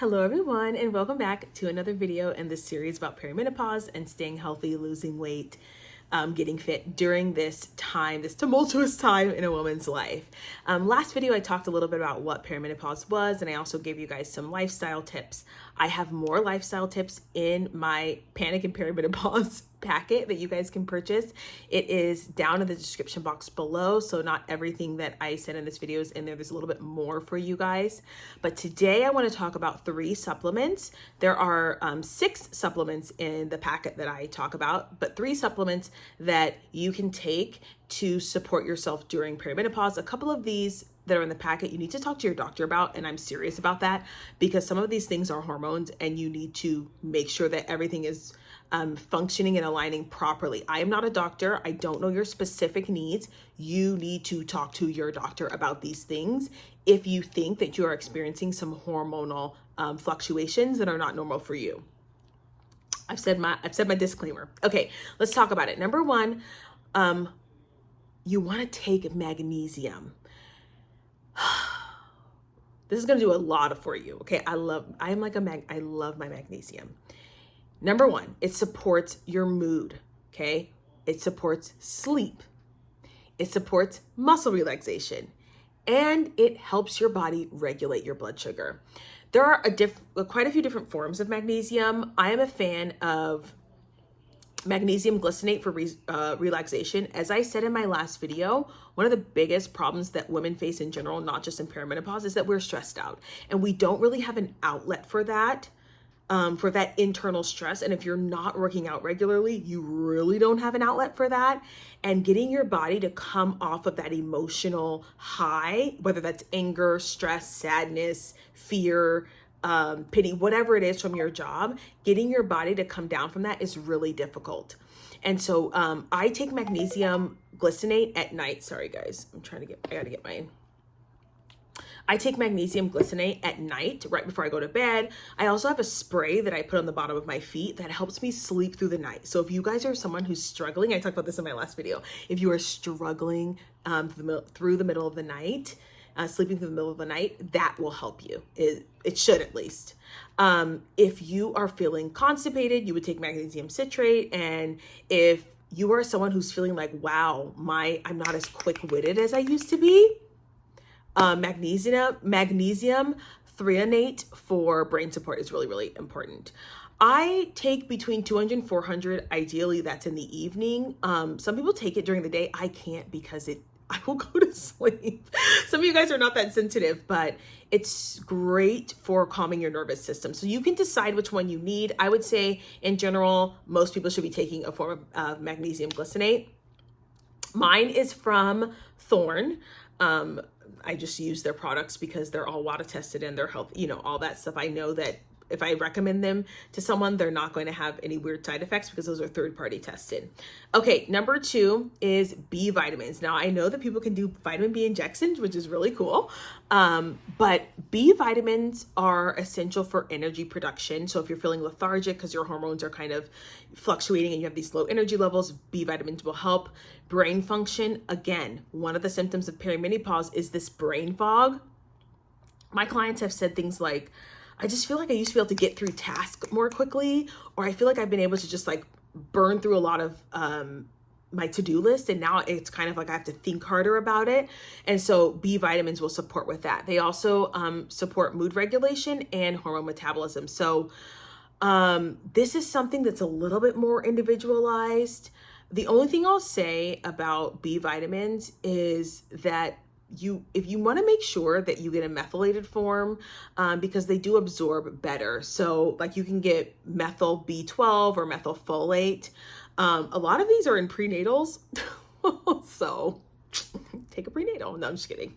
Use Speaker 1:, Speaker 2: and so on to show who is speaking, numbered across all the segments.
Speaker 1: Hello everyone, and welcome back to another video in this series about perimenopause and staying healthy, losing weight, getting fit during this time, this tumultuous time in a woman's life. Last video I talked a little bit about what perimenopause was, and I also gave you guys some lifestyle tips. I have more lifestyle tips in my Panic and Perimenopause packet that you guys can purchase. It is down in the description box below, so not everything that I said in this video is in there. There's a little bit more for you guys. But today I want to talk about 3 supplements. There are 6 supplements in the packet that I talk about, but 3 supplements that you can take to support yourself during perimenopause. A couple of these that are in the packet you need to talk to your doctor about, and I'm serious about that because some of these things are hormones and you need to make sure that everything is functioning and aligning properly. I am not a doctor. I don't know your specific needs. You need to talk to your doctor about these things if you think that you are experiencing some hormonal fluctuations that are not normal for you. I've said my disclaimer. Okay, let's talk about it. Number 1, you want to take magnesium. This is going to do a lot for you. Okay. I love my magnesium. Number 1, it supports your mood. Okay. It supports sleep. It supports muscle relaxation, and it helps your body regulate your blood sugar. There are quite a few different forms of magnesium. I am a fan of magnesium glycinate for relaxation. As I said in my last video, one of the biggest problems that women face in general, not just in perimenopause, is that we're stressed out and we don't really have an outlet for that internal stress. And if you're not working out regularly, you really don't have an outlet for that. And getting your body to come off of that emotional high, whether that's anger, stress, sadness, fear, pity, whatever it is from your job, getting your body to come down from that is really difficult. And so I take magnesium glycinate at night. Sorry guys, I take magnesium glycinate at night, right before I go to bed. I also have a spray that I put on the bottom of my feet that helps me sleep through the night. So if you guys are someone who's struggling, I talked about this in my last video. If you are struggling through the middle of the night, sleeping through the middle of the night, that will help you. It should, at least. If you are feeling constipated, you would take magnesium citrate. And if you are someone who's feeling like, wow, I'm not as quick-witted as I used to be, magnesium threonate for brain support is really, really important. I take between 200 and 400. Ideally, that's in the evening. Some people take it during the day. I can't because I will go to sleep. Some of you guys are not that sensitive, but it's great for calming your nervous system. So you can decide which one you need. I would say in general, most people should be taking a form of magnesium glycinate. Mine is from Thorne. I just use their products because they're all water tested and they're healthy, all that stuff. I know that if I recommend them to someone, they're not going to have any weird side effects because those are third-party tested. Okay, number 2 is B vitamins. Now, I know that people can do vitamin B injections, which is really cool, but B vitamins are essential for energy production. So if you're feeling lethargic because your hormones are kind of fluctuating and you have these low energy levels, B vitamins will help. Brain function, again, one of the symptoms of perimenopause is this brain fog. My clients have said things like, I just feel like I used to be able to get through tasks more quickly, or I feel like I've been able to just like burn through a lot of my to-do list, and now it's kind of like I have to think harder about it. And so B vitamins will support with that. They also support mood regulation and hormone metabolism. So this is something that's a little bit more individualized. The only thing I'll say about B vitamins is that if you want to make sure that you get a methylated form, because they do absorb better. So like you can get methyl B12 or methylfolate. A lot of these are in prenatals. So take a prenatal. No, I'm just kidding.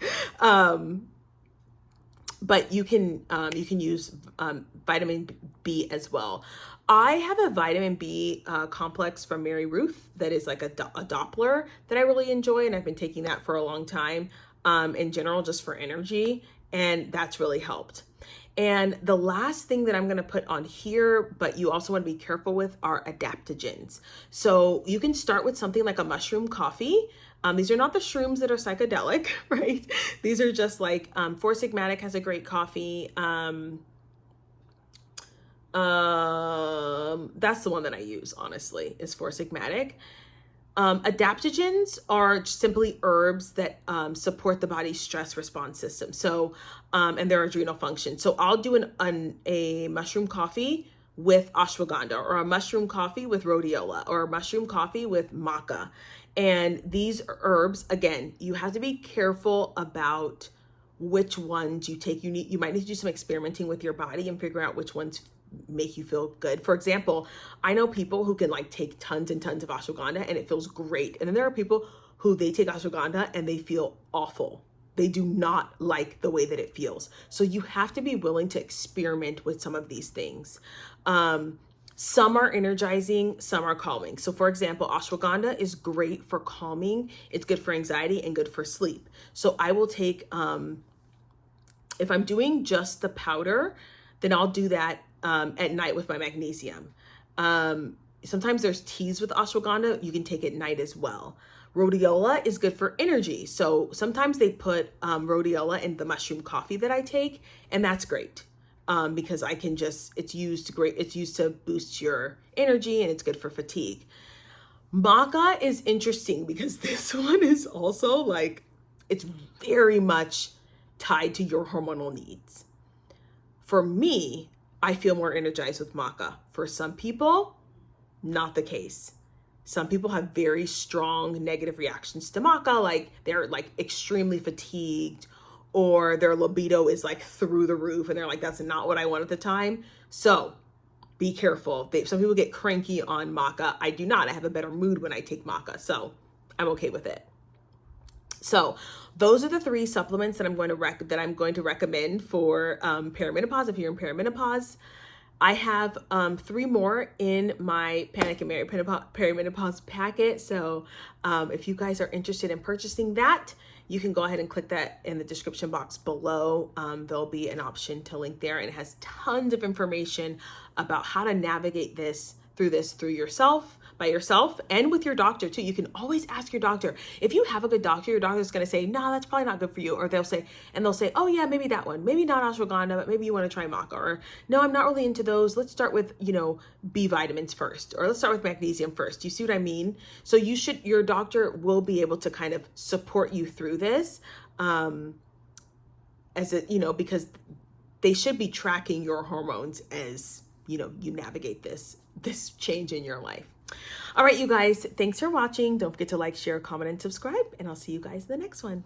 Speaker 1: But you can use vitamin B as well. I have a vitamin B complex from Mary Ruth that is like a Doppler that I really enjoy, and I've been taking that for a long time. In general, just for energy, and that's really helped. And the last thing that I'm going to put on here, but you also want to be careful with, are adaptogens. So you can start with something like a mushroom coffee. These are not the shrooms that are psychedelic, right? These are just like Four Sigmatic has a great coffee. That's the one that I use, honestly, is Four Sigmatic. Adaptogens are simply herbs that support the body's stress response system. So, and their adrenal function. So I'll do a mushroom coffee with ashwagandha, or a mushroom coffee with rhodiola, or a mushroom coffee with maca. And these herbs, again, you have to be careful about which ones you take. You might need to do some experimenting with your body and figure out which ones make you feel good. For example, I know people who can like take tons and tons of ashwagandha and it feels great. And then there are people who they take ashwagandha and they feel awful. They do not like the way that it feels. So you have to be willing to experiment with some of these things. Some are energizing, some are calming. So for example, ashwagandha is great for calming. It's good for anxiety and good for sleep. So I will take, if I'm doing just the powder, then I'll do that at night with my magnesium. Sometimes there's teas with ashwagandha. You can take at night as well. Rhodiola is good for energy. So sometimes they put rhodiola in the mushroom coffee that I take, and that's great because I can just, it's used to boost your energy, and it's good for fatigue. Maca is interesting because this one is also like, it's very much tied to your hormonal needs. For me, I feel more energized with maca. For some people, not the case. Some people have very strong negative reactions to maca, like they're like extremely fatigued, or their libido is like through the roof and they're like, that's not what I want at the time. So be careful. Some people get cranky on maca. I do not. I have a better mood when I take maca, so I'm okay with it. So those are the 3 supplements that I'm going to recommend for perimenopause. If you're in perimenopause, I have 3 more in my Panic and Mary perimenopause packet. So if you guys are interested in purchasing that, you can go ahead and click that in the description box below. There'll be an option to link there, and it has tons of information about how to navigate through yourself, by yourself, and with your doctor too. You can always ask your doctor. If you have a good doctor, your doctor's going to say, no, that's probably not good for you. Or they'll say, oh yeah, maybe that one, maybe not ashwagandha, but maybe you want to try maca. Or no, I'm not really into those. Let's start with, B vitamins first, or let's start with magnesium first. You see what I mean? So your doctor will be able to kind of support you through this, because they should be tracking your hormones as, you navigate this change in your life. All right, you guys, thanks for watching. Don't forget to like, share, comment, and subscribe, and I'll see you guys in the next one.